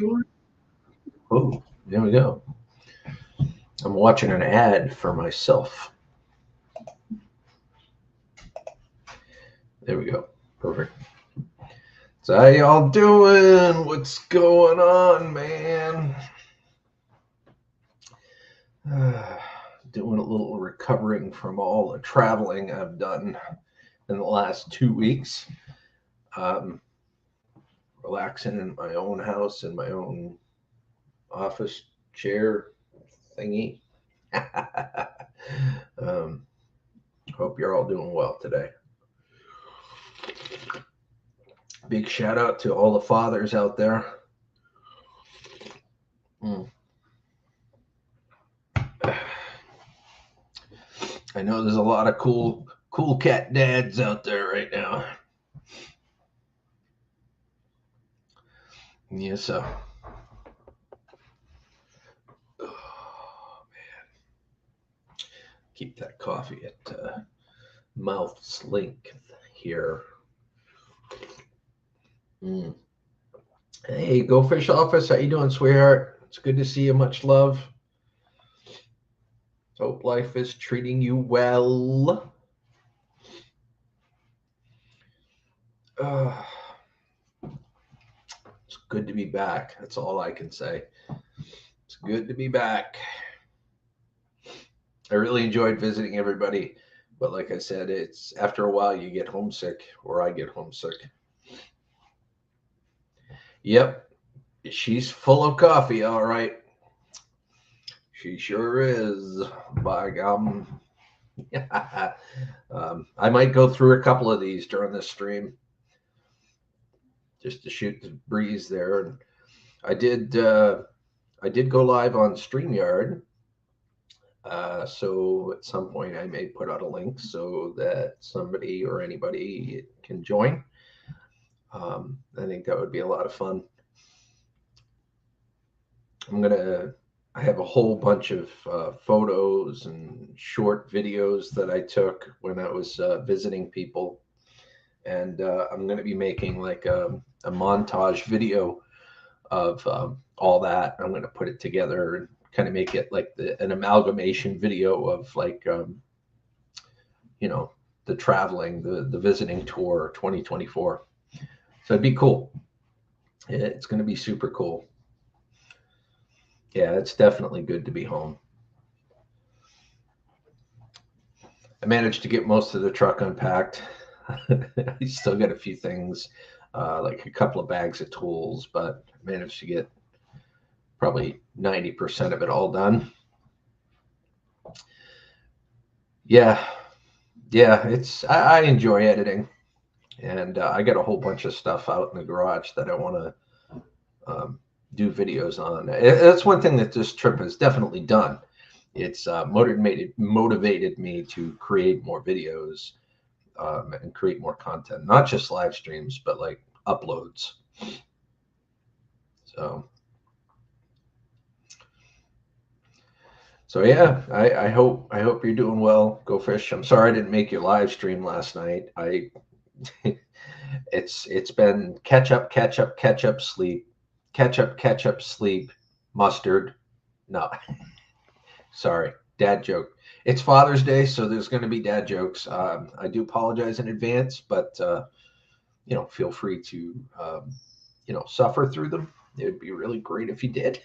Oh, there we go. I'm watching an ad for myself. There we go. Perfect. So how y'all doing? What's going on, man? Doing a little recovering from all the traveling I've done in the last 2 weeks. Um, Relaxing in my own house in my own office chair thingy. um, Hope you're all doing well today. Big shout out to all the fathers out there. Mm. I know there's a lot of cool cat dads out there right now. Yes, so. Oh, man. Keep that coffee at mouth's length here. Mm. Hey, Go Fish Office, how you doing, sweetheart? It's good to see you. Much love. Hope life is treating you well. Uh, it's good to be back. That's all I can say. It's good to be back. I really enjoyed visiting everybody, but like I said, it's after a while you get homesick, or I get homesick. Yep, she's full of coffee, all right. She sure is. By gum. I might go through a couple of these during this stream just to shoot the breeze there. And I did go live on StreamYard. So at some point I may put out a link so that somebody or anybody can join. I think that would be a lot of fun. I have a whole bunch of photos and short videos that I took when I was visiting people. And I'm going to be making like a montage video of all that. I'm going to put it together and kind of make it like an amalgamation video of like, the traveling, the visiting tour 2024. So it'd be cool. It's going to be super cool. Yeah, it's definitely good to be home. I managed to get most of the truck unpacked. I still got a few things, like a couple of bags of tools, but I managed to get probably 90% of it all done. Yeah, I enjoy editing, and I got a whole bunch of stuff out in the garage that I want to do videos on. That's one thing that this trip has definitely done. It's motivated me to create more videos and create more content, not just live streams, but like uploads. So yeah, I hope you're doing well. Go Fish. I'm sorry I didn't make your live stream last night. It's been catch up, sleep, catch up, sleep, mustard. No, sorry, dad joke. It's Father's Day, so there's going to be dad jokes. I do apologize in advance, but feel free to suffer through them. It would be really great if you did.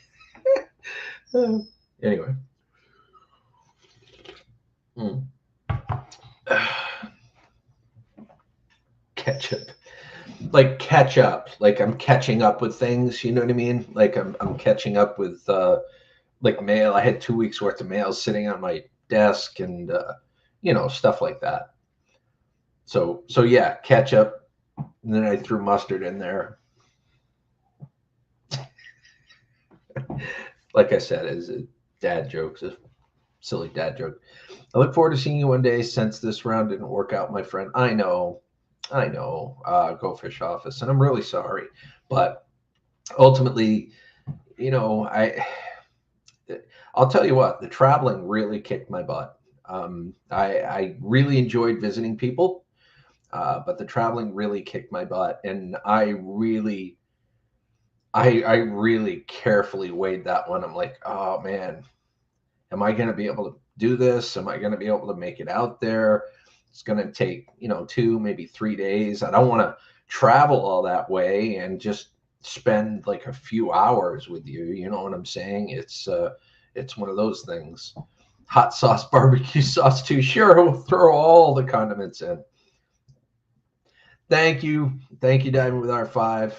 Anyway. Mm. Catch up. Like catch up. Like I'm catching up with things, you know what I mean? Like I'm catching up with like mail. I had 2 weeks worth of mail sitting on my desk and stuff like that. So yeah, catch up. And then I threw mustard in there. Like I said, is a dad joke, a silly dad joke. I look forward to seeing you one day. Since this round didn't work out, my friend. I know. Go Fish Office, and I'm really sorry, but ultimately, I'll tell you what, the traveling really kicked my butt. I really enjoyed visiting people, but the traveling really kicked my butt, and I I really carefully weighed that one. I'm like, oh man, am I going to be able to do this? Am I going to be able to make it out there? It's going to take, 2, maybe 3 days. I don't want to travel all that way and just spend like a few hours with you. You know what I'm saying? It's one of those things. Hot sauce, barbecue sauce too. Sure, we'll throw all the condiments in. Thank you. Thank you, Diamond with R5.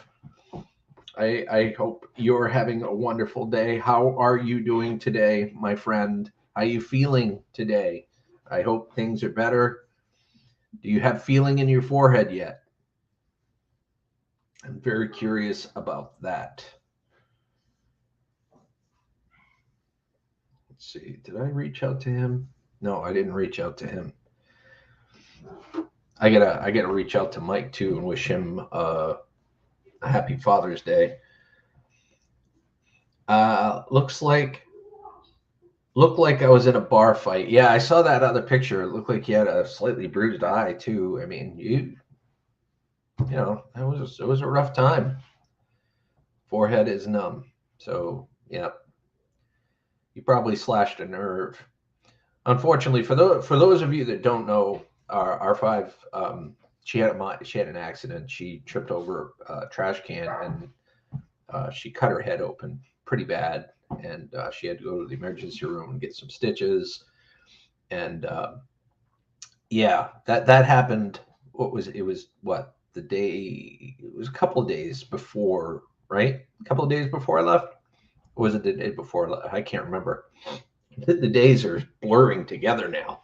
I hope you're having a wonderful day. How are you doing today, my friend? How are you feeling today? I hope things are better. Do you have feeling in your forehead yet? I'm very curious about that. Let's see. Did I reach out to him? No, I didn't reach out to him. I gotta reach out to Mike too and wish him a happy Father's Day. Looked like I was in a bar fight. Yeah, I saw that other picture. It looked like you had a slightly bruised eye too. I mean, it was a rough time. Forehead is numb. So yeah, you probably slashed a nerve. Unfortunately, for those of you that don't know, our R5, she had an accident. She tripped over a trash can and she cut her head open pretty bad, and she had to go to the emergency room and get some stitches. And yeah, that happened. It was the day? It was a couple of days before, right? A couple of days before I left. Or was it the day before I left? I can't remember. The days are blurring together now.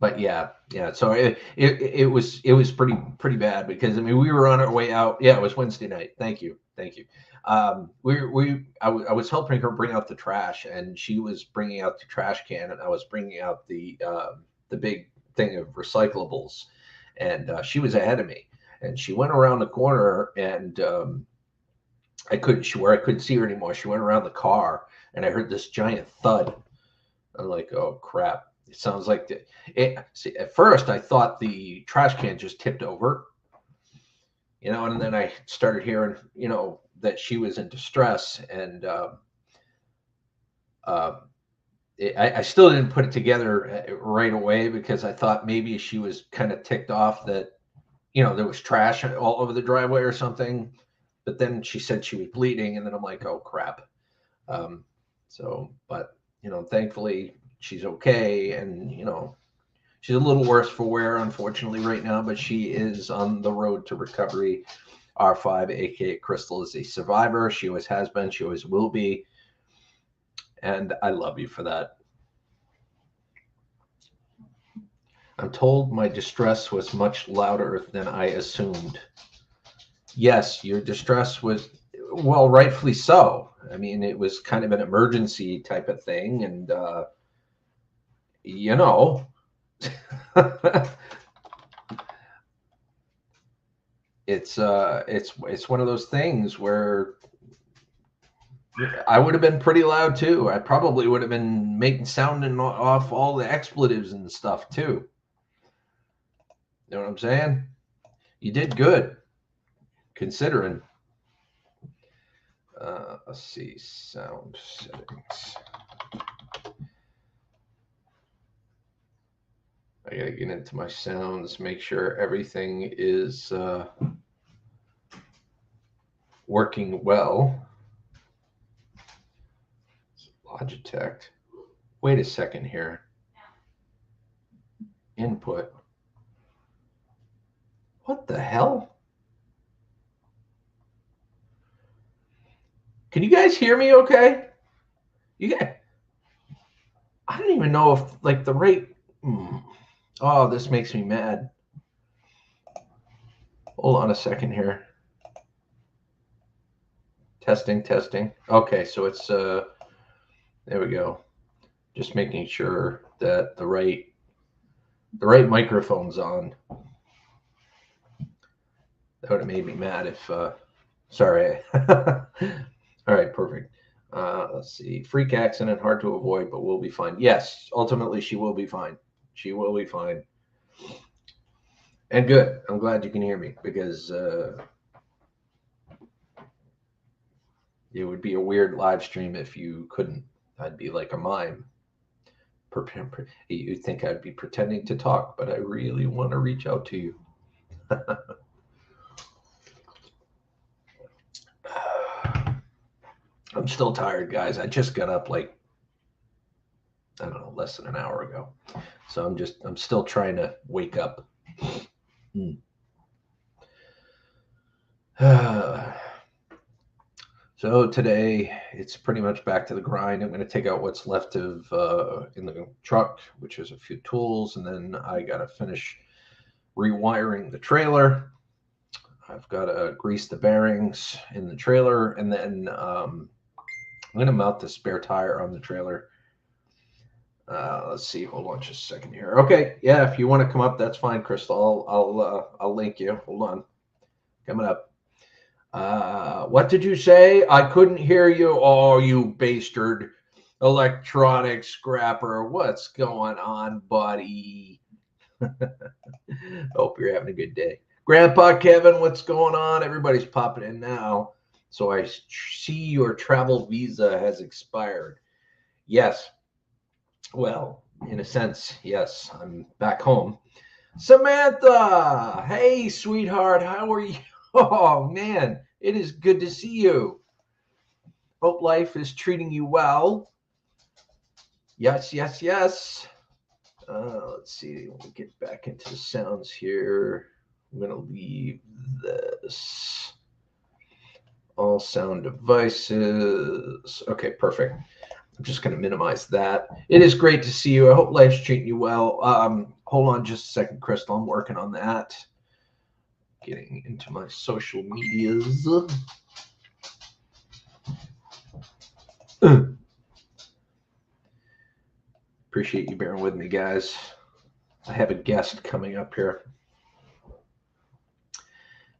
But yeah. So it was pretty bad because I mean we were on our way out. Yeah, it was Wednesday night. Thank you. I was helping her bring out the trash, and she was bringing out the trash can, and I was bringing out the big thing of recyclables, and she was ahead of me, and she went around the corner, and I couldn't see her anymore. She went around the car, and I heard this giant thud. I'm like, oh crap. It sounds like see, at first I thought the trash can just tipped over, and then I started hearing, that she was in distress, and I still didn't put it together right away because I thought maybe she was kind of ticked off that, there was trash all over the driveway or something. But then she said she was bleeding, and then I'm like, oh crap. But thankfully she's okay, and she's a little worse for wear, unfortunately, right now, but she is on the road to recovery. R5, aka Crystal, is a survivor. She always has been. She always will be. And I love you for that. I'm told my distress was much louder than I assumed. Yes, your distress was, well, rightfully so. I mean, it was kind of an emergency type of thing. And, it's one of those things where I would have been pretty loud too. I probably would have been sounding off all the expletives and stuff too. You know what I'm saying? You did good, considering. Let's see, sound settings. I gotta get into my sounds, make sure everything is working well. Logitech. Wait a second here. Input. What the hell? Can you guys hear me okay? I don't even know if like the rate. Oh, this makes me mad. Hold on a second here. Testing. Okay, so it's there we go. Just making sure that the right microphone's on. That would have made me mad if sorry. All right, perfect. Let's see. Freak accident, hard to avoid, but we'll be fine. Yes, ultimately she will be fine. She will be fine. And good. I'm glad you can hear me because It would be a weird live stream if you couldn't. I'd be like a mime. You'd think I'd be pretending to talk, but I really want to reach out to you. I'm still tired, guys. I just got up like, I don't know, less than an hour ago. So I'm still trying to wake up. So today it's pretty much back to the grind. I'm going to take out what's left of in the truck, which is a few tools, and then I got to finish rewiring the trailer. I've got to grease the bearings in the trailer, and then I'm going to mount the spare tire on the trailer. Let's see. Hold on just a second here. Okay, yeah, if you want to come up, that's fine, Crystal. I'll link you. Hold on, coming up. What did you say? I couldn't hear you. Oh, you bastard electronic scrapper. What's going on, buddy? Hope you're having a good day. Grandpa Kevin, what's going on? Everybody's popping in now. So I see your travel visa has expired. Yes. Well, in a sense, yes. I'm back home. Samantha, hey, sweetheart. How are you? Oh, man, it is good to see you. Hope life is treating you well. Yes, yes, yes. Let's see. Let me get back into the sounds here. I'm going to leave this. All sound devices. Okay, perfect. I'm just going to minimize that. It is great to see you. I hope life's treating you well. Hold on just a second, Crystal. I'm working on that. Getting into my social medias. Appreciate you bearing with me, guys. I have a guest coming up here.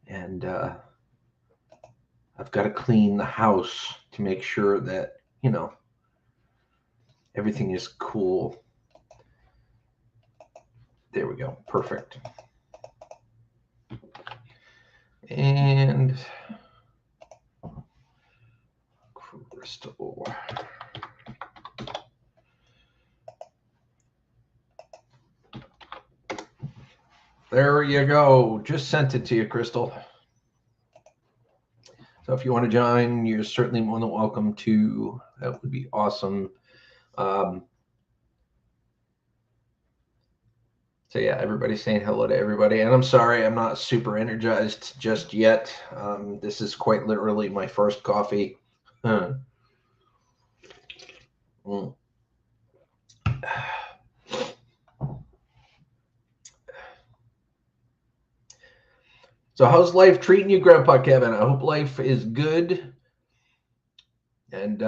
And I've got to clean the house to make sure that, you know, everything is cool. There we go. Perfect. And Crystal. There you go. Just sent it to you, Crystal. So if you want to join, you're certainly more than welcome to. That would be awesome. So yeah, everybody's saying hello to everybody. And I'm sorry, I'm not super energized just yet. This is quite literally my first coffee. So how's life treating you, Grandpa Kevin? I hope life is good. And,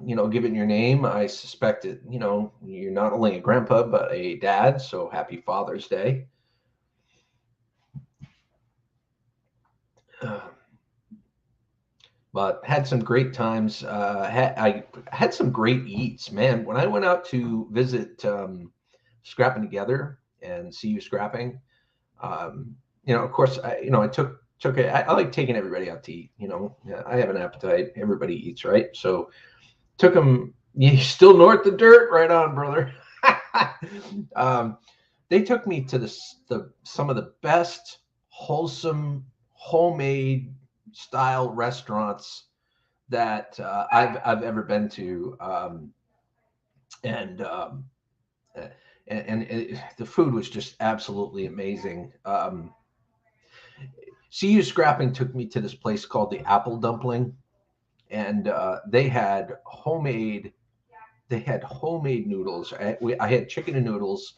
you know, given your name, I suspect it, you know, you're not only a grandpa, but a dad. So happy Father's Day. But had some great times. I had some great eats, man. When I went out to visit Scrapping Together and see you scrapping, you know, of course, I took it. I like taking everybody out to eat. You know, I have an appetite. Everybody eats, right? So took them. You still north the dirt, right on, brother. They took me to some of the best wholesome homemade style restaurants that I've ever been to, and the food was just absolutely amazing. See You Scrapping took me to this place called the Apple Dumpling, and they had homemade noodles. I had chicken and noodles.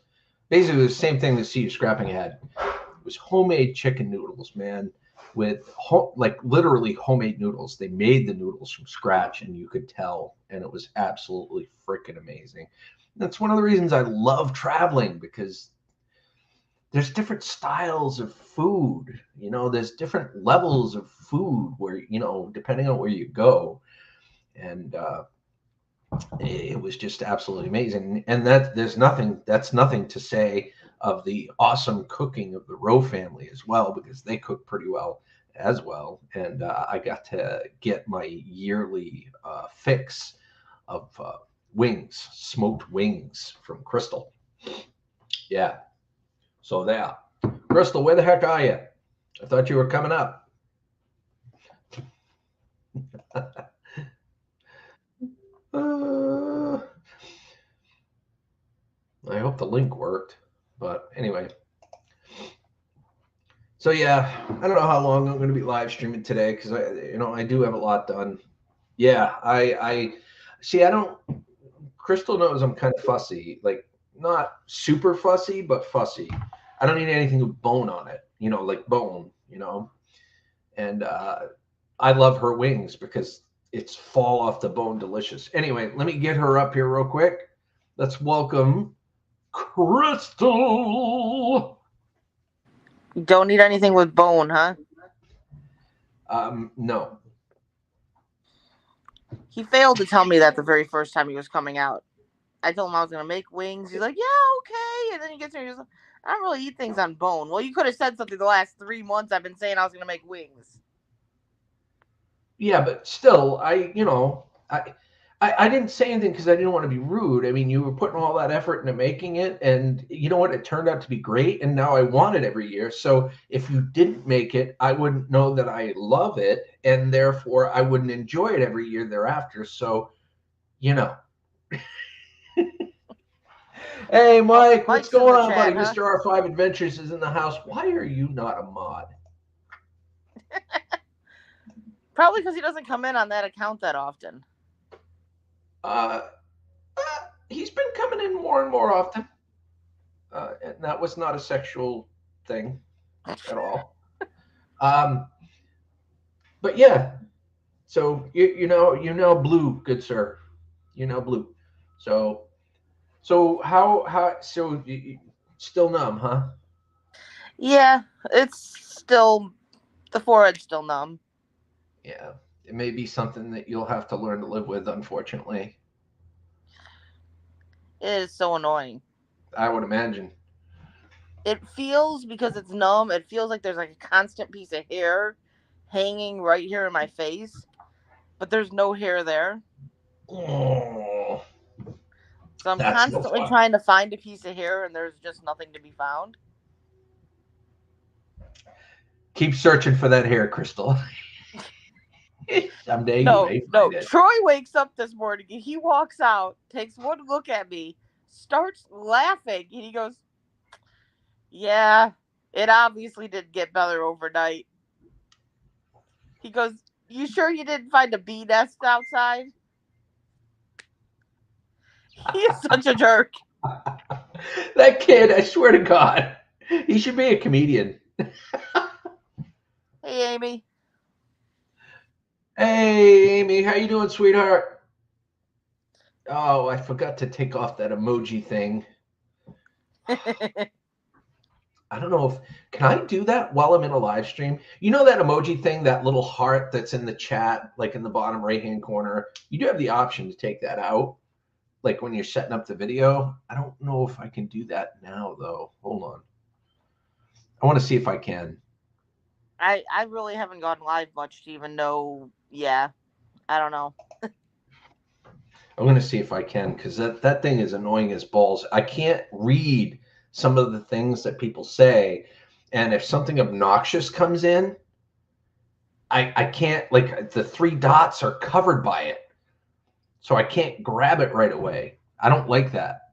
Basically, the same thing that See You Scrapping had. It was homemade chicken noodles, man, with like literally homemade noodles. They made the noodles from scratch, and you could tell, and it was absolutely freaking amazing. That's one of the reasons I love traveling, because there's different styles of food. You know, there's different levels of food where, you know, depending on where you go. And it was just absolutely amazing. And that's nothing to say of the awesome cooking of the Rowe family as well, because they cook pretty well. as well, and I got to get my yearly fix of wings, smoked wings from Crystal. Yeah, so there. Crystal, where the heck are you? I thought you were coming up. uh, I hope the link worked, but anyway. So yeah, I don't know how long I'm going to be live streaming today because I do have a lot done. Yeah, I see. I don't. Crystal knows I'm kind of fussy, like not super fussy, but fussy. I don't need anything with bone on it, like bone, And I love her wings because it's fall off the bone delicious. Anyway, let me get her up here real quick. Let's welcome Crystal. You don't need anything with bone, huh? No. He failed to tell me that the very first time he was coming out. I told him I was going to make wings. He's like, yeah, okay. And then he gets here and he's like, I don't really eat things on bone. Well, you could have said something the last 3 months I've been saying I was going to make wings. Yeah, but still, I didn't say anything because I didn't want to be rude. I mean, you were putting all that effort into making it, and you know what? It turned out to be great, and now I want it every year. So if you didn't make it, I wouldn't know that I love it, and therefore I wouldn't enjoy it every year thereafter. So, you know. Hey, Oh, Mike, what's Mike's in going the on, buddy? chat, huh? Mr. R5 Adventures is in the house. Why are you not a mod? Probably because he doesn't come in on that account that often. Uh, he's been coming in more and more often. And that was not a sexual thing at all. Um, but yeah, so you know blue, good sir, blue. So still numb, huh? Yeah, it's still, the forehead's still numb. Yeah, it may be something that you'll have to learn to live with, unfortunately. It is so annoying. I would imagine. It feels, because it's numb, it feels like there's like a constant piece of hair hanging right here in my face, but there's no hair there. Oh, So I'm that's no constantly fun. trying to find a piece of hair and there's just nothing to be found. Keep searching for that hair, Crystal. Someday you No, may no. find it. Troy wakes up this morning and he walks out, takes one look at me, starts laughing, and he goes, yeah, it obviously didn't get better overnight. He goes, you sure you didn't find a bee nest outside? He is such a jerk. That kid, I swear to God, he should be a comedian. Hey, Amy. Hey, Amy, how you doing, sweetheart? Oh, I forgot to take off that emoji thing. I don't know if can I do that while I'm in a live stream? You know that emoji thing, that little heart that's in the chat, like in the bottom right-hand corner. You do have the option to take that out, like when you're setting up the video. I don't know if I can do that now, though. Hold on. I want to see if I can. I really haven't gone live much to even know. Yeah, I don't know. I'm going to see if I can because that thing is annoying as balls. I can't read some of the things that people say. And if something obnoxious comes in, I can't, like the three dots are covered by it. So I can't grab it right away. I don't like that.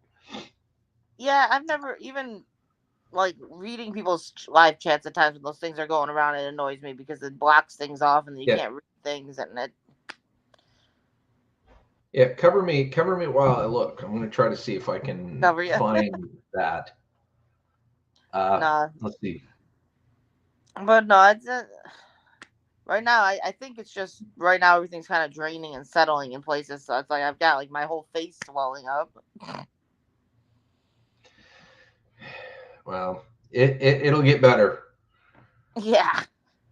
Yeah, I've never even, like, reading people's live chats at times when those things are going around. It annoys me because it blocks things off and you Yeah. can't read things, and it. Yeah, cover me while I look. I'm going to try to see if I can Cover you. find that. Nah, Let's see. but no, it's right now. I think it's just right now everything's kind of draining and settling in places. So it's like I've got like my whole face swelling up. Well, it'll get better. Yeah.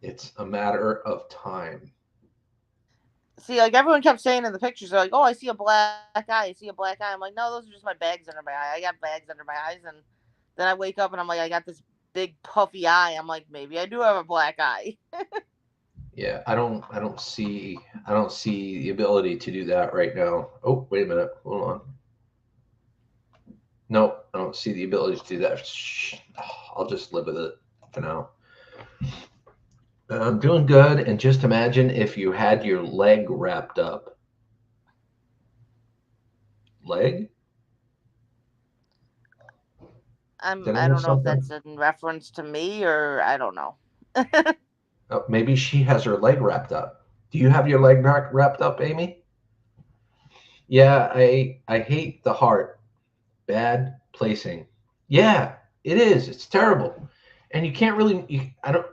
It's a matter of time. See, like everyone kept saying in the pictures, they're like, "Oh, I see a black eye. I see a black eye." I'm like, "No, those are just my bags under my eye. I got bags under my eyes." And then I wake up and I'm like, "I got this big puffy eye." I'm like, "Maybe I do have a black eye." Yeah, I don't see the ability to do that right now. Oh, wait a minute. Hold on. Nope, I don't see the ability to do that. Shh. I'll just live with it for now. I'm doing good, and just imagine if you had your leg wrapped up. Leg? Did I I don't miss know if something? that's in reference to me or I don't know. Oh, maybe she has her leg wrapped up. Do you have your leg wrapped up, Amy? Yeah, I hate the heart. Bad placing. Yeah, it is. It's terrible, and you can't really. I don't.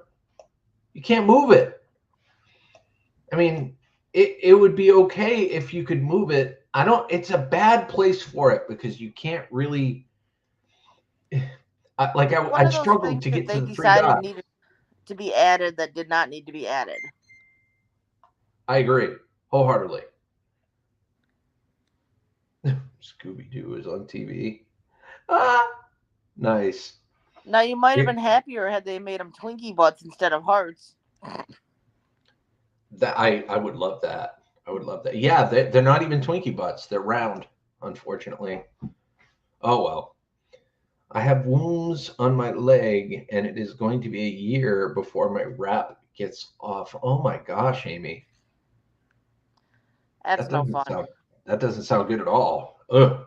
You can't move it. I mean, it would be okay if you could move it. I don't. It's a bad place for it because you can't really. It's one I'd of those struggle things to that get to they the three decided dots. needed to be added that did not need to be added. I agree wholeheartedly. Scooby Doo is on TV. Ah, nice. Now you might have It- been happier had they made them Twinkie butts instead of hearts. That I would love that. I would love that. Yeah, they're not even Twinkie butts. They're round, unfortunately. Oh well. I have wounds on my leg, and it is going to be a year before my wrap gets off. Oh my gosh, Amy, that That's no doesn't fun. sound that doesn't sound good at all. Ugh.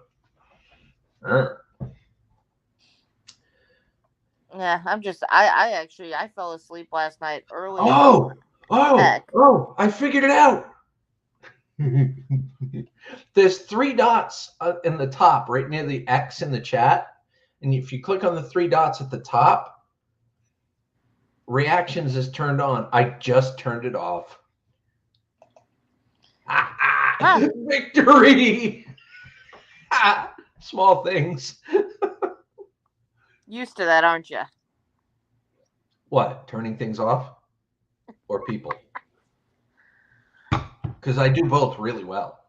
Ugh. Yeah, I actually I fell asleep last night early as Oh, heck. oh! I figured it out. There's three dots in the top, right near the X in the chat, and if you click on the three dots at the top, reactions is turned on. I just turned it off. Huh. Victory! Small things. Used to that, aren't you? What? Turning things off or people? Because I do both really well.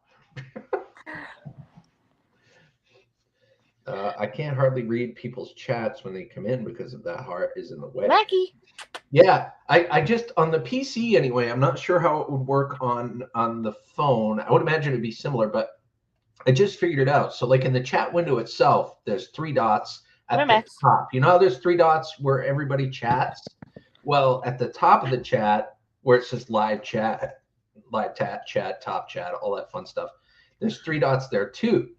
I can't hardly read people's chats when they come in because of that heart is in the way. Mackie. Yeah, I just on the PC anyway. I'm not sure how it would work on the phone. I would imagine it'd be similar, but I just figured it out. So like in the chat window itself, there's three dots Come at here, the Max. top. You know how there's three dots where everybody chats? Well, at the top of the chat where it says live chat, top chat, all that fun stuff, there's three dots there too.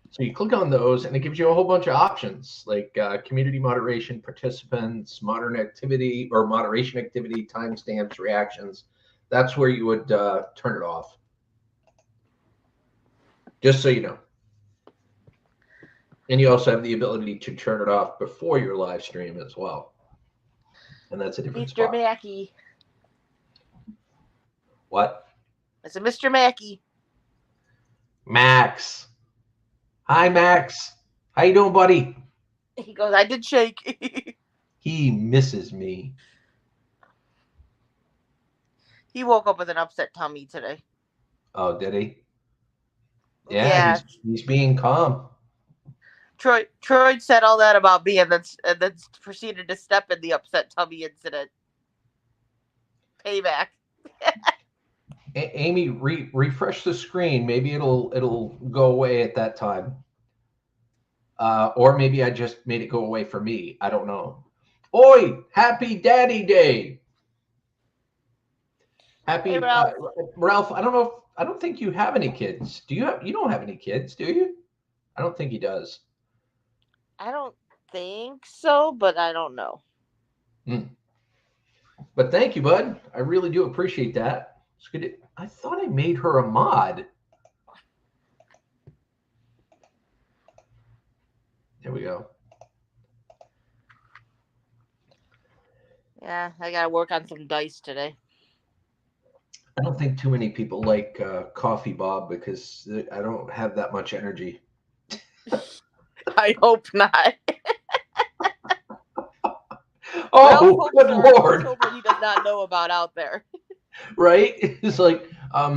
So you click on those, and it gives you a whole bunch of options like community moderation, participants, modern activity or moderation activity, timestamps, reactions. That's where you would turn it off. Just so you know. And you also have the ability to turn it off before your live stream as well. And that's a different Mr. spot. Mackey. What? It's a Mr. Mackey. Max. Hi, Max. How you doing, buddy? He goes, I did shake. He misses me. He woke up with an upset tummy today. Oh, did he? Yeah, Yeah. he's being calm. Troy said all that about me and then proceeded to step in the upset tummy incident. Payback. Amy, refresh the screen. Maybe it'll go away at that time. Or maybe I just made it go away for me. I don't know. Oi! Happy Daddy Day. Hey, Happy Ralph. Ralph. I don't know. I don't think you have any kids. Do you have? You don't have any kids, do you? I don't think he does. I don't think so, but I don't know. But thank you, bud. I really do appreciate that. It's good. I thought I made her a mod. There we go. Yeah, I gotta work on some dice today. I don't think too many people like Coffee Bob because I don't have that much energy. I hope not. Oh, good Lord. Children he does not know about out there. Right? It's like, I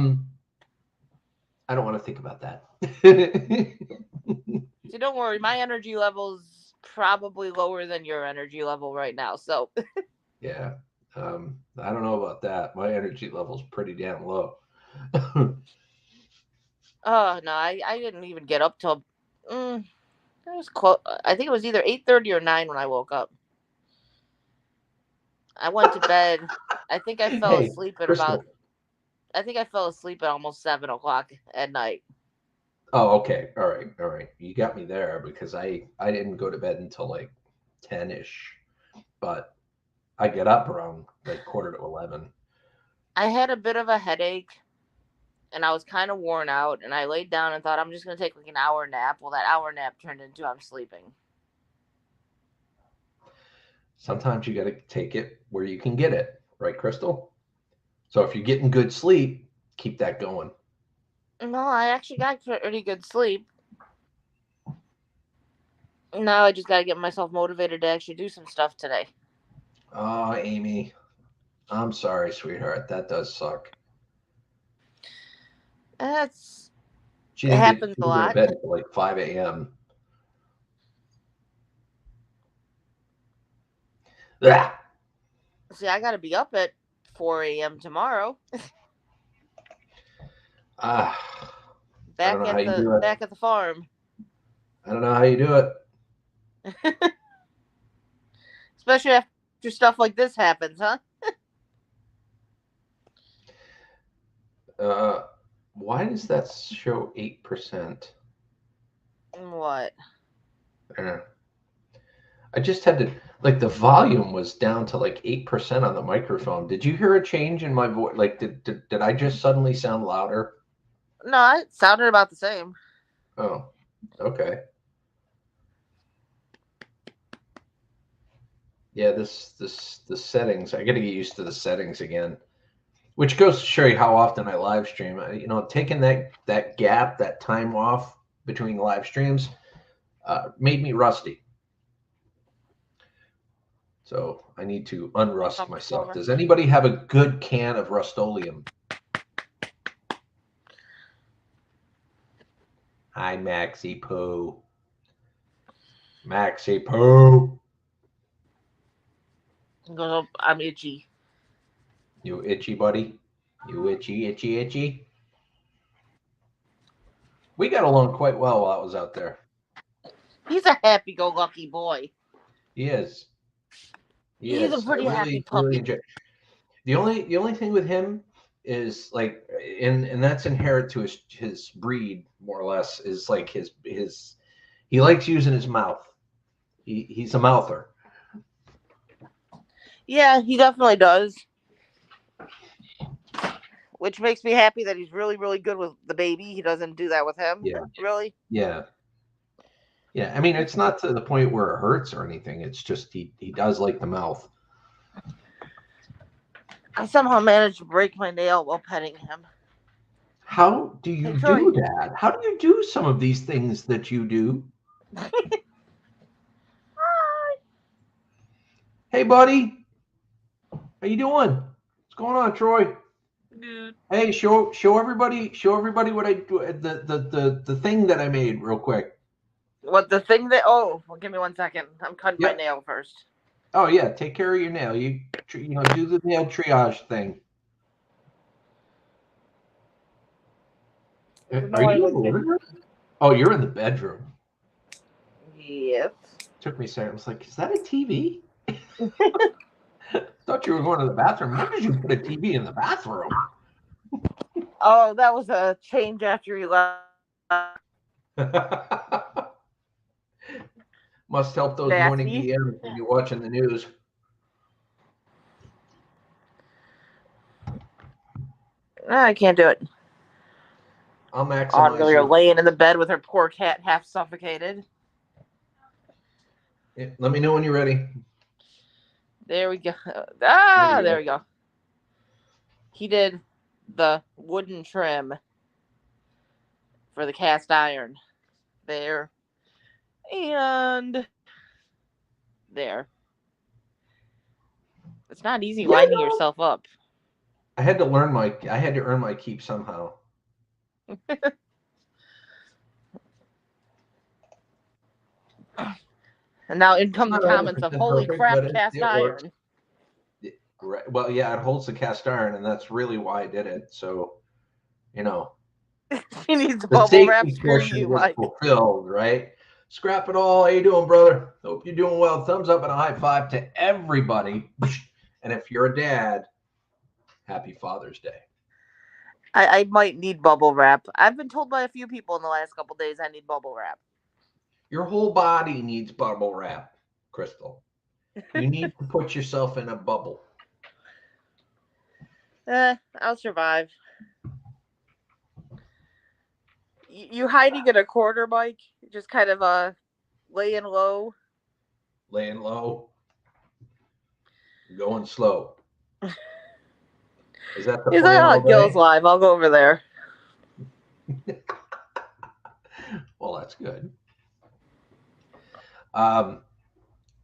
don't want to think about that. So don't worry, my energy level's probably lower than your energy level right now. So Yeah. I don't know about that. My energy level's pretty damn low. Oh no, I didn't even get up till it was close. I think it was either 8:30 or 9 when I woke up. I went to bed. I think I fell Hey, asleep at about. Crystal. I think I fell asleep at almost 7 o'clock at night. Oh, okay. All right. All right. You got me there because I didn't go to bed until like 10ish, but I get up around like quarter to 11. I had a bit of a headache, and I was kind of worn out. And I laid down and thought I'm just gonna take like an hour nap. Well, that hour nap turned into I'm sleeping. Sometimes you got to take it where you can get it, right, Crystal? So if you're getting good sleep, keep that going. No, I actually got pretty good sleep. Now I just gotta get myself motivated to actually do some stuff today. Oh, Amy, I'm sorry, sweetheart. That does suck. That's She It didn't happens a go to lot. bed until like 5 a.m. Ah, See, I gotta be up at 4 a.m. tomorrow. ah, I don't know how you do it. Back at the farm. I don't know how you do it. Especially after stuff like this happens, huh? Uh, why does that show 8%? What? Uh, I just had to, like, the volume was down to like 8% on the microphone. Did you hear a change in my voice? Like, did I just suddenly sound louder? No, it sounded about the same. Oh, okay. Yeah, the settings. I got to get used to the settings again. Which goes to show you how often I live stream. Taking that gap, that time off between live streams, made me rusty. So I need to unrust Come myself. over. Does anybody have a good can of Rust-Oleum? Hi, Maxie Poo. Maxie Poo. I'm itchy. You itchy, buddy? You itchy, itchy, itchy? We got along quite well while I was out there. He's a happy-go-lucky boy. He is. He He's a is. I pretty happy really puppy. enjoy. The only thing with him is like, and that's inherent to his breed more or less, is like his he likes using his mouth. He's a mouther. Yeah, he definitely does. Which makes me happy that he's really, really good with the baby. He doesn't do that with him. Yeah, Really. yeah, yeah. I mean, it's not to the point where it hurts or anything. It's just he does like the mouth. I somehow managed to break my nail while petting him. How do Hey, you Troy. do that? How do you do some of these things that you do? Hey, buddy, how you doing? What's going on, Troy? Dude. Hey, show everybody what I do. The thing that I made real quick. What the thing that? Oh, well, give me 1 second. I'm cutting my Yep. nail first. Oh yeah, take care of your nail. You do the nail triage thing. Are you in the living room? Oh, you're in the bedroom. Yes. Took me a second. I was like, is that a TV? Thought you were going to the bathroom. When did you put a TV in the bathroom? Oh, that was a change after he left. Must help those morning Nasty. DMs when you're watching the news. I can't do it. I'll Audrey, maximize you're you. laying in the bed with her poor cat half suffocated. Yeah, let me know when you're ready. There we go. There There you we go. He did the wooden trim for the cast iron. There. And there. It's not easy go. lining yourself up. I had to earn my keep somehow. And now in It's come the not comments of 100% holy perfect, crap but cast it works. iron. Right. Well, yeah, it holds the cast iron, and that's really why I did it. So, you know, He needs the bubble wrap. safety Screw portion you, was Mike. fulfilled, right? Scrap it all. How you doing, brother? Hope you're doing well. Thumbs up and a high five to everybody. And if you're a dad, happy Father's Day. I might need bubble wrap. I've been told by a few people in the last couple days I need bubble wrap. Your whole body needs bubble wrap, Crystal. You need to put yourself in a bubble. I'll survive. You hiding in a corner, Mike? Just kind of laying low. Laying low, going slow. Is that the He's plan all like, Gil's day? live. I'll go over there. Well, that's good.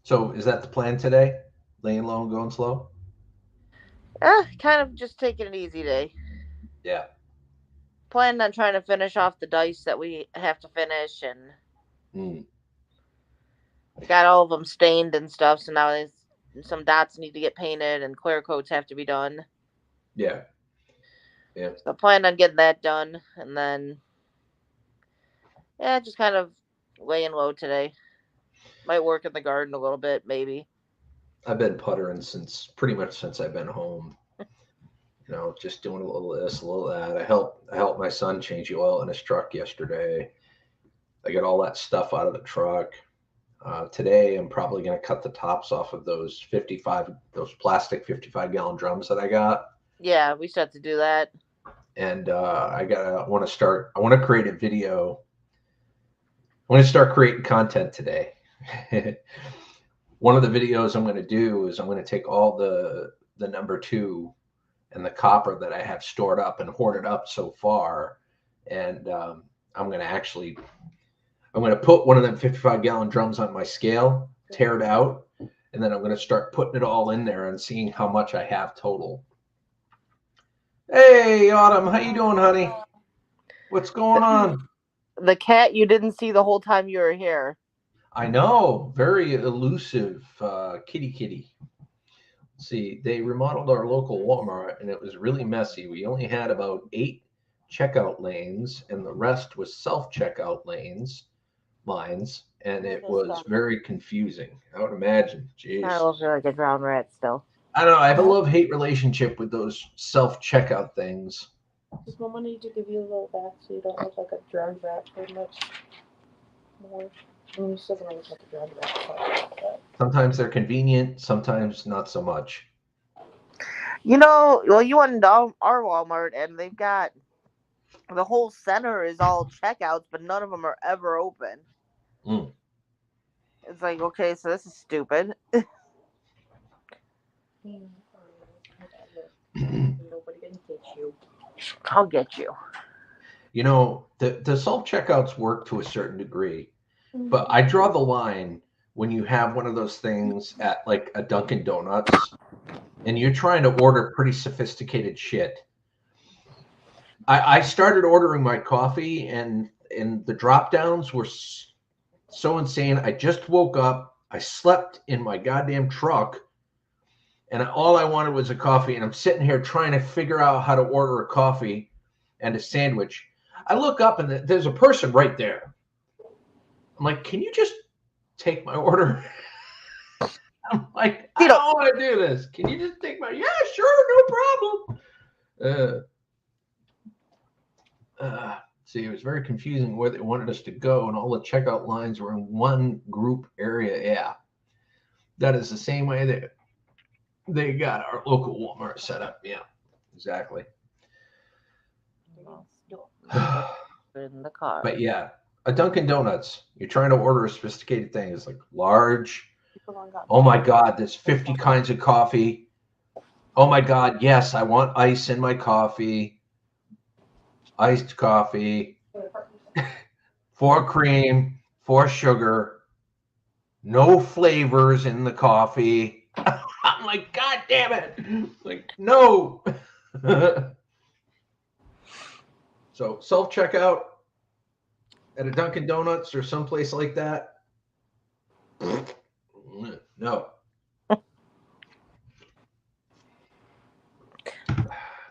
So is that the plan today? Laying low and going slow? Kind of just taking an easy day. Yeah. Planning on trying to finish off the dice that we have to finish, and we got all of them stained and stuff. So now some dots need to get painted, and clear coats have to be done. Yeah. Yeah. So plan on getting that done, and then just kind of laying low today. Might work in the garden a little bit, maybe. I've been puttering pretty much since I've been home. Just doing a little this, a little that. I helped my son change the oil in his truck yesterday. I got all that stuff out of the truck. Today, I'm probably going to cut the tops off of those plastic 55-gallon drums that I got. Yeah, we still have to do that. And I want to create a video. I want to start creating content today. One of the videos I'm going to do is I'm going to take all the number 2 and the copper that I have stored up and hoarded up so far, and I'm going to put one of them 55-gallon drums on my scale, tear it out, and then I'm going to start putting it all in there and seeing how much I have total. Hey, Autumn, how you doing, honey? What's going on? The cat you didn't see the whole time you were here. I know, very elusive kitty. See, they remodeled our local Walmart, and it was really messy. We only had about 8 checkout lanes, and the rest was self-checkout lines, and it was very confusing. I would imagine. Jeez. I looks like a drowned rat still. I don't know. I have a love-hate relationship with those self-checkout things. Does Mama need to give you a little bath so you don't look like a drowned rat very much more? She doesn't look like a drowned rat. Sometimes they're convenient, sometimes not so much. You went into our Walmart, and they've got the whole center is all checkouts, but none of them are ever open. It's like, okay, so this is stupid. Nobody can get you. I'll get you. The self-checkouts work to a certain degree, but I draw the line when you have one of those things at like a Dunkin' Donuts and you're trying to order pretty sophisticated shit. I started ordering my coffee and the drop downs were so insane. I just woke up. I slept in my goddamn truck and all I wanted was a coffee. And I'm sitting here trying to figure out how to order a coffee and a sandwich. I look up and there's a person right there. I'm like, can you just take my order? I'm like, I don't want to do this. Can you just take yeah, sure, no problem. See, it was very confusing where they wanted us to go, and all the checkout lines were in one group area. Yeah, that is the same way that they got our local Walmart set up. Yeah, exactly. In the car. But yeah, a Dunkin' Donuts, you're trying to order a sophisticated thing. It's like large. Oh my God, there's 50 kinds of coffee. Oh my God, yes, I want ice in my coffee. Iced coffee. 4 cream, 4 sugar. No flavors in the coffee. I'm like, God damn it. Like, no. So self-checkout at a Dunkin' Donuts or someplace like that. No.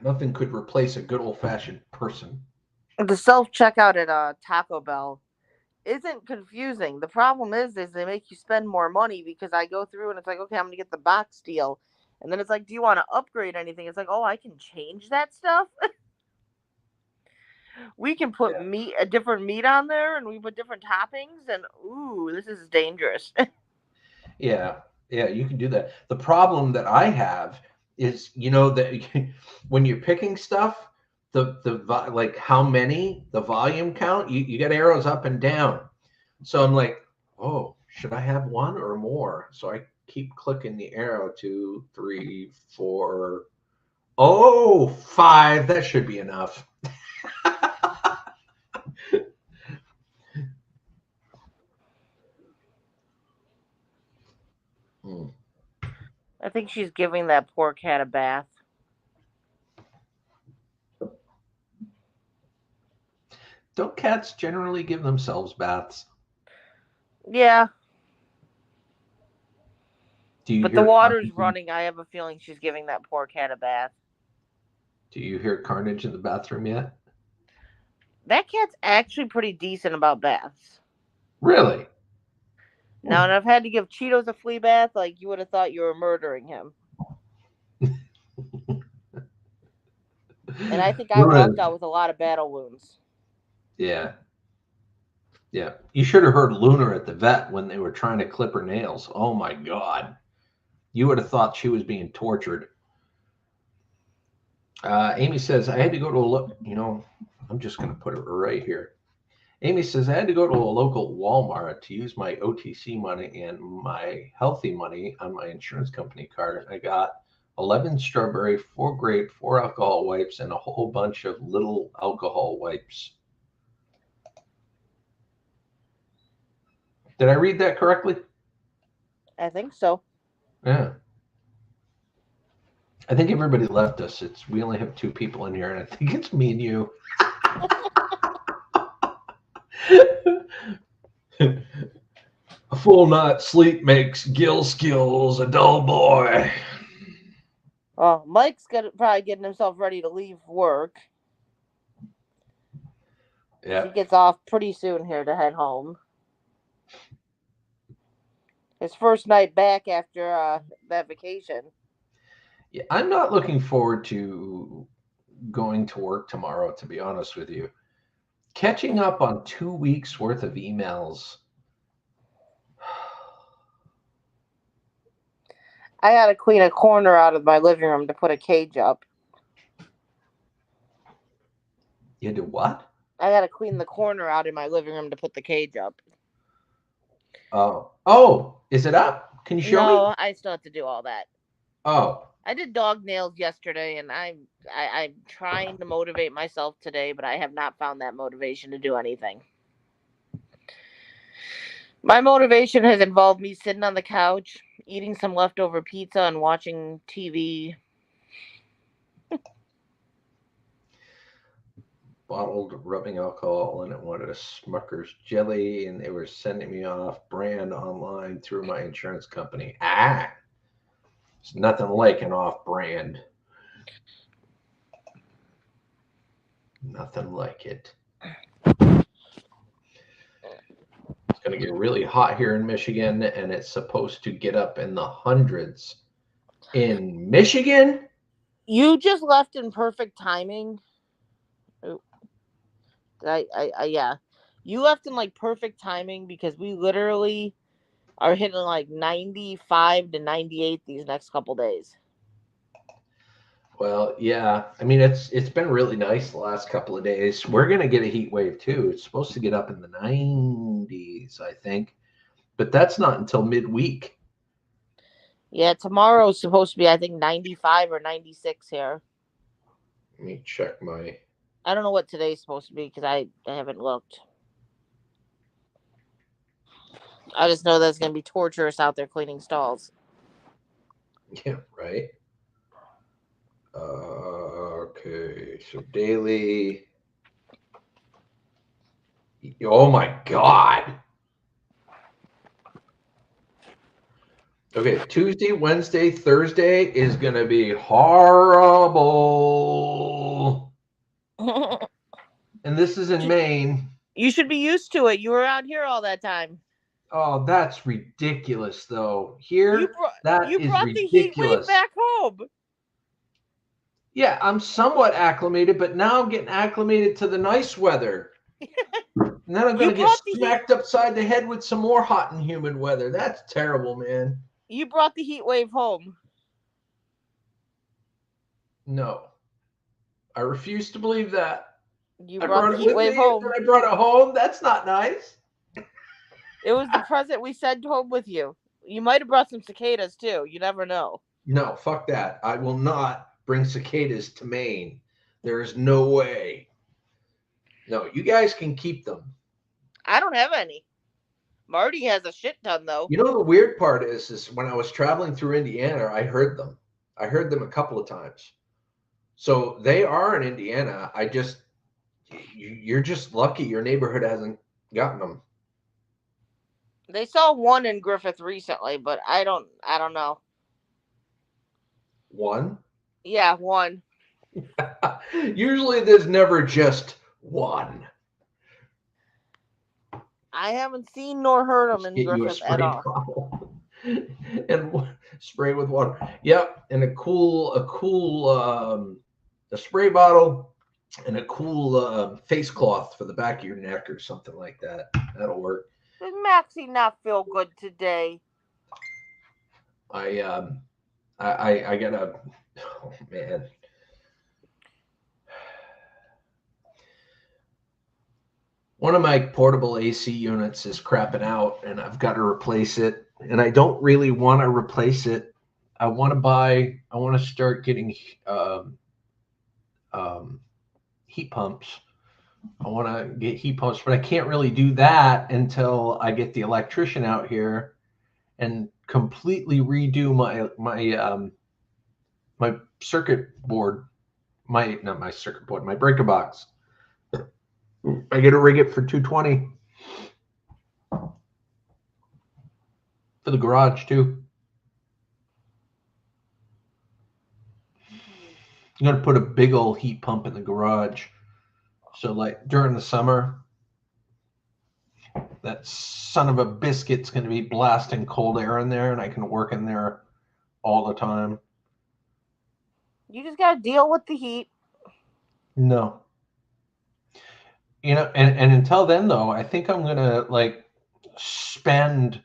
Nothing could replace a good old-fashioned person. The self-checkout at Taco Bell isn't confusing. The problem is they make you spend more money because I go through and it's like, okay, I'm gonna get the box deal. And then it's like, do you want to upgrade anything? It's like, oh, I can change that stuff. We can put a different meat on there, and we put different toppings, and ooh, this is dangerous. Yeah, you can do that. The problem that I have is, that when you're picking stuff, like how many, the volume count, you got arrows up and down. So I'm like, oh, should I have one or more? So I keep clicking the arrow, 2, 3, 4. Oh, 5. That should be enough. I think she's giving that poor cat a bath. Don't cats generally give themselves baths? Yeah. But the water's running. I have a feeling she's giving that poor cat a bath. Do you hear carnage in the bathroom yet? That cat's actually pretty decent about baths. Really? Now, and I've had to give Cheetos a flea bath, like you would have thought you were murdering him. And I think I walked out with a lot of battle wounds. Yeah. You should have heard Lunar at the vet when they were trying to clip her nails. Oh my God. You would have thought she was being tortured. Amy says, I had to go to I'm just going to put it right here. Amy says, I had to go to a local Walmart to use my OTC money and my healthy money on my insurance company card. I got 11 strawberry, 4 grape, 4 alcohol wipes, and a whole bunch of little alcohol wipes. Did I read that correctly? I think so. Yeah. I think everybody left us. We only have 2 people in here, and I think it's me and you. A full night's sleep makes Gil Skillz a dull boy. Oh, Mike's probably getting himself ready to leave work. Yeah. He gets off pretty soon here to head home. His first night back after that vacation. Yeah, I'm not looking forward to going to work tomorrow, to be honest with you. Catching up on 2 weeks worth of emails. I got to clean a corner out of my living room to put a cage up. You do what? I got to clean the corner out in my living room to put the cage up. Oh, is it up? Can you show me? No, I still have to do all that. Oh. I did dog nails yesterday, and I'm trying to motivate myself today, but I have not found that motivation to do anything. My motivation has involved me sitting on the couch, eating some leftover pizza, and watching TV. Bottled rubbing alcohol, and it wanted a Smucker's jelly, and they were sending me off brand online through my insurance company. It's nothing like an off brand. Nothing like it. It's going to get really hot here in Michigan, and it's supposed to get up in the hundreds. In Michigan? You just left in perfect timing. Yeah. You left in like perfect timing because we literally are hitting like 95 to 98 these next couple days. Well, yeah. I mean, it's been really nice the last couple of days. We're going to get a heat wave too. It's supposed to get up in the 90s, I think. But that's not until midweek. Yeah, tomorrow's supposed to be, I think, 95 or 96 here. Let me check my... I don't know what today's supposed to be because I haven't looked. I just know that it's going to be torturous out there cleaning stalls. Yeah, right. Okay, so daily. Oh my God. Okay, Tuesday, Wednesday, Thursday is going to be horrible. And this is in Maine. You should be used to it. You were out here all that time. Oh, that's ridiculous, though. Here, that You is brought the heat wave ridiculous. back home. Yeah, I'm somewhat acclimated, but now I'm getting acclimated to the nice weather. And then I'm going You to get brought the heat. smacked upside the head with some more hot and humid weather. That's terrible, man. You brought the heat wave home. No, I refuse to believe that. You I brought brought the it heat with wave me, and home. then I brought it home. That's not nice. It was the present we sent home with you. You might have brought some cicadas too. You never know. No, fuck that. I will not bring cicadas to Maine. There is no way. No, you guys can keep them. I don't have any. Marty has a shit ton though. You know the weird part is when I was traveling through Indiana, I heard them. I heard them a couple of times. So they are in Indiana. You're just lucky your neighborhood hasn't gotten them. They saw one in Griffith recently, but I don't know. One? Yeah, one. Usually there's never just one. I haven't seen nor heard them in Get you a Griffith at spray all. bottle and spray with water. Yep, and a spray bottle and a cool face cloth for the back of your neck or something like that. That'll work. Did Maxie not feel good today? I gotta. Oh man. One of my portable AC units is crapping out, and I've got to replace it. And I don't really want to replace it. I want to start getting heat pumps. I want to get heat pumps, but I can't really do that until I get the electrician out here and completely redo my circuit board, not my circuit board, my breaker box. I get to rig it for 220 for the garage too. I'm gonna put a big old heat pump in the garage. So like during the summer, that son of a biscuit's gonna be blasting cold air in there, and I can work in there all the time. You just gotta deal with the heat. No. And until then though, I think I'm gonna like spend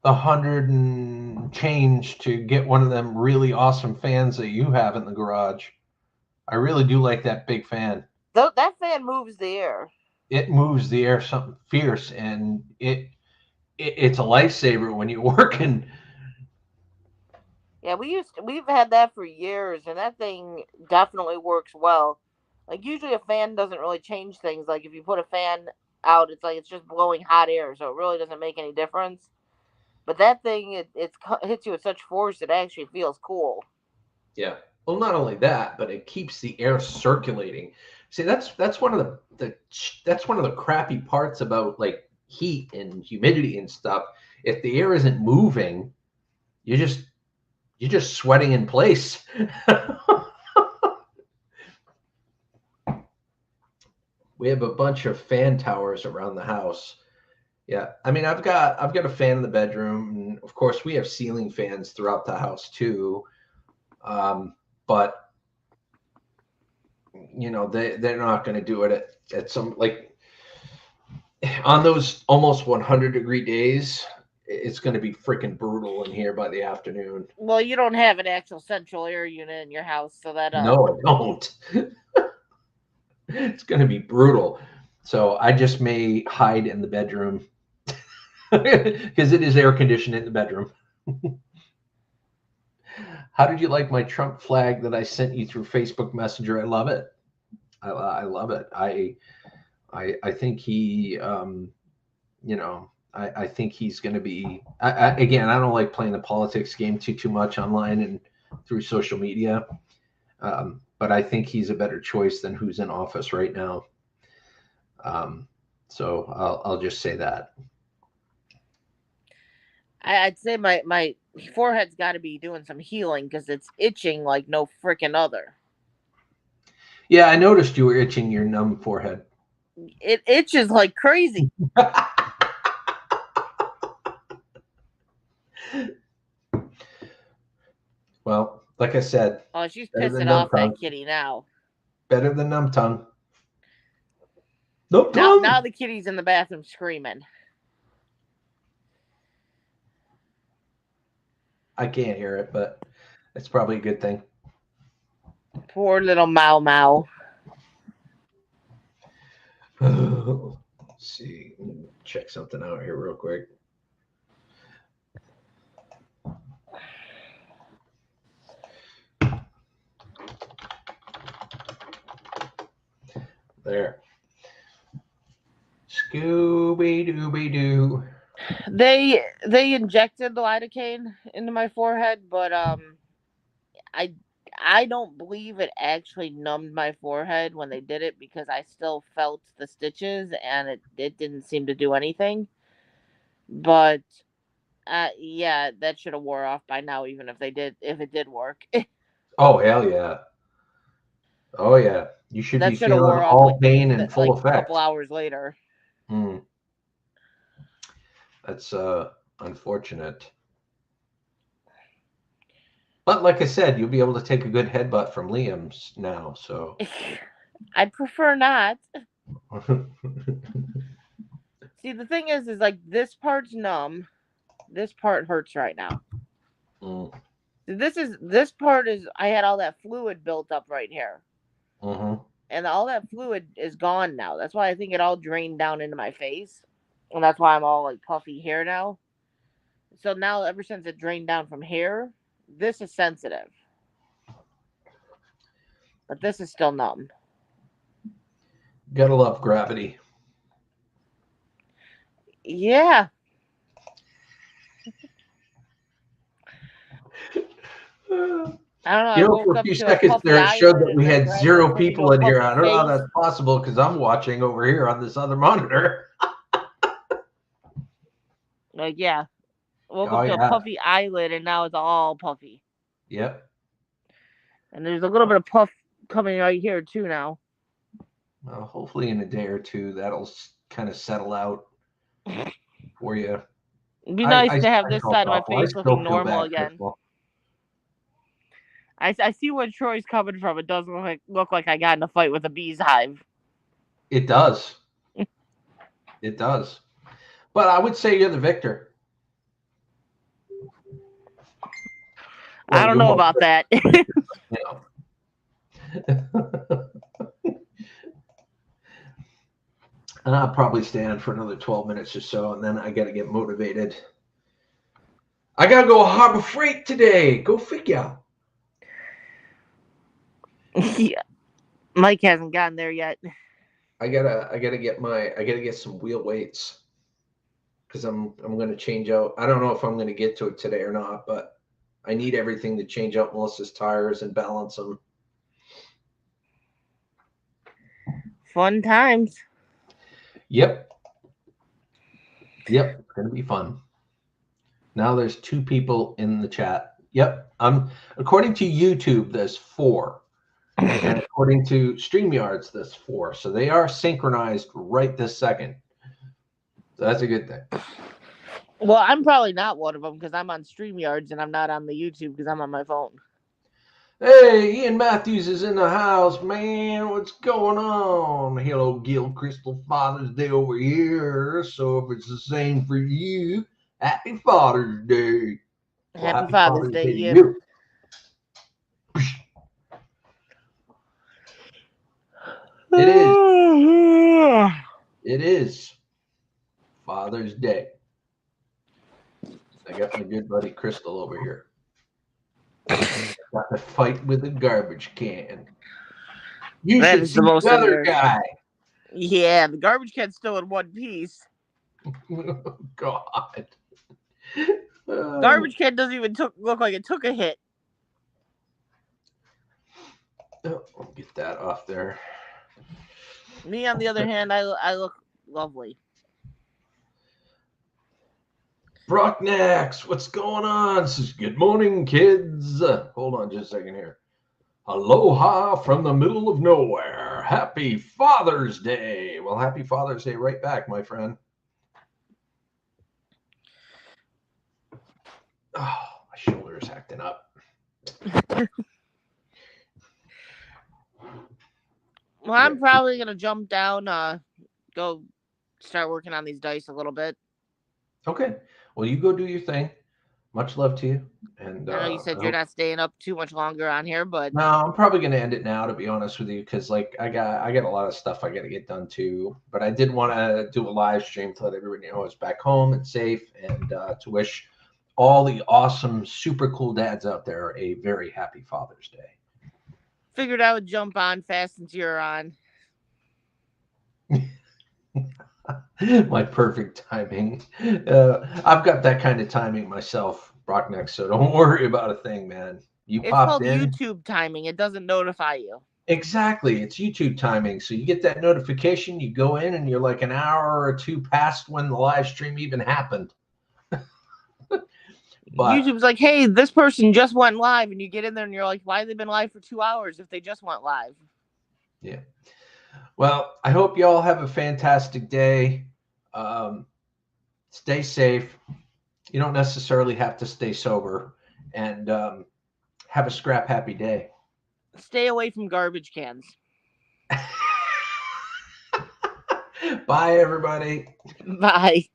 100 and change to get one of them really awesome fans that you have in the garage. I really do like that big fan. That fan moves the air. It moves the air something fierce, and it's a lifesaver when you're working. Yeah, we've had that for years, and that thing definitely works well. Like usually a fan doesn't really change things. Like if you put a fan out, it's like it's just blowing hot air, so it really doesn't make any difference. But that thing, it hits you with such force, it actually feels cool. Yeah. Well, not only that, but it keeps the air circulating. See, that's one of the crappy parts about like heat and humidity and stuff. If the air isn't moving, you're just sweating in place. We have a bunch of fan towers around the house. Yeah, I mean, I've got a fan in the bedroom, and of course, we have ceiling fans throughout the house too. But they're not going to do it at some like on those almost 100-degree days. It's going to be freaking brutal in here by the afternoon. Well, you don't have an actual central air unit in your house, so that No, I don't. It's going to be brutal. So I just may hide in the bedroom because it is air conditioned in the bedroom. How did you like my Trump flag that I sent you through Facebook Messenger? I love it. I love it. I think he, I think he's going to be. Again, I don't like playing the politics game too much online and through social media, but I think he's a better choice than who's in office right now. So I'll just say that. I'd say my forehead's got to be doing some healing because it's itching like no freaking other. Yeah, I noticed you were itching your numb forehead. It itches like crazy. Well, like I said, Oh, she's better than pissing numb off that tongue. kitty now. Better than numb tongue. Numb Now tongue. the kitty's in the bathroom screaming. I can't hear it, but it's probably a good thing. Poor little Mau Mau. Let's see. Check something out here real quick. There. Scooby Dooby Doo. They injected the lidocaine into my forehead, but I I don't believe it actually numbed my forehead when they did it because I still felt the stitches and it didn't seem to do anything. But yeah, that should have wore off by now, even if it did work. Oh, hell yeah. Oh, yeah. You should That be should have feeling wore off all pain and full like a couple effect. hours later. Hmm. That's unfortunate. But like I said, you'll be able to take a good headbutt from Liam's now, so. I'd prefer not. See, the thing is like this part's numb. This part hurts right now. Mm. This part is I had all that fluid built up right here. Mm-hmm. And all that fluid is gone now. That's why I think it all drained down into my face. And that's why I'm all like puffy here now. So now ever since it drained down from here, this is sensitive. But this is still numb. Gotta love gravity. Yeah. I don't know. I woke For a up few to a seconds puffy there, it showed eyelid that and we then had gradually zero turned into people a in here. puffy I don't know how face. that's possible because I'm watching over here on this other monitor. Like, yeah. Woke Oh, up to a yeah. puffy eyelid and now it's all puffy. Yep. And there's a little bit of puff coming right here too now. Well, hopefully in a day or two, that'll kind of settle out for you. It'd be nice I to have I this felt side of my awful. I face still looking feel normal bad, again. Crystal. I see where Troy's coming from. It does look like I got in a fight with a beehive. It does. It does. But I would say you're the victor. I Well, don't you're know most about that. you know. And I'll probably stay on for another 12 minutes or so, and then I got to get motivated. I got to go Harbor Freight today. Go figure. Yeah. Mike hasn't gotten there yet. I gotta get some wheel weights because I'm gonna change out. I don't know if I'm gonna get to it today or not, but I need everything to change out Melissa's tires and balance them. Fun times. Yep. It's gonna be fun. Now there's 2 people in the chat. Yep. According to YouTube, there's 4. And according to StreamYards, there's 4. So they are synchronized right this second. So that's a good thing. Well, I'm probably not one of them because I'm on StreamYards and I'm not on the YouTube because I'm on my phone. Hey, Ian Matthews is in the house, man. What's going on? Hello, Gil Crystal. Father's Day over here. So if it's the same for you, happy Father's Day. Well, Happy Father's Day, to you. you. It is. It is Father's Day. I got my good buddy Crystal over here. Got to fight with a garbage can. You should see the other guy. Yeah, the garbage can's still in one piece. Oh, God. Garbage can doesn't even look like it took a hit. Oh, I'll get that off there. Me, on the other hand, I look lovely. Brocknax, what's going on? Says, good morning, kids. Hold on just a second here. Aloha from the middle of nowhere. Happy Father's Day. Well, happy Father's Day right back, my friend. Oh, my shoulder is acting up. Well, I'm probably gonna jump down, go start working on these dice a little bit. Okay. Well, you go do your thing. Much love to you. And I know you said you're not staying up too much longer on here, but no, I'm probably going to end it now, to be honest with you, because like I got a lot of stuff I got to get done too. But I did want to do a live stream to let everybody know I was back home and safe, and to wish all the awesome, super cool dads out there a very happy Father's Day. figured I would jump on fast since you're on. My perfect timing. I've got that kind of timing myself, Brockneck, so don't worry about a thing, man. You It's popped called in. YouTube timing. It doesn't notify you. Exactly. It's YouTube timing. So you get that notification, you go in, and you're like an hour or two past when the live stream even happened. But YouTube's like, hey, this person just went live, and you get in there and you're like, why have they been live for 2 hours if they just went live? yeah. Well, I hope you all have a fantastic day. Stay safe. You don't necessarily have to stay sober, and have a scrap happy day. Stay away from garbage cans. Bye, everybody. Bye.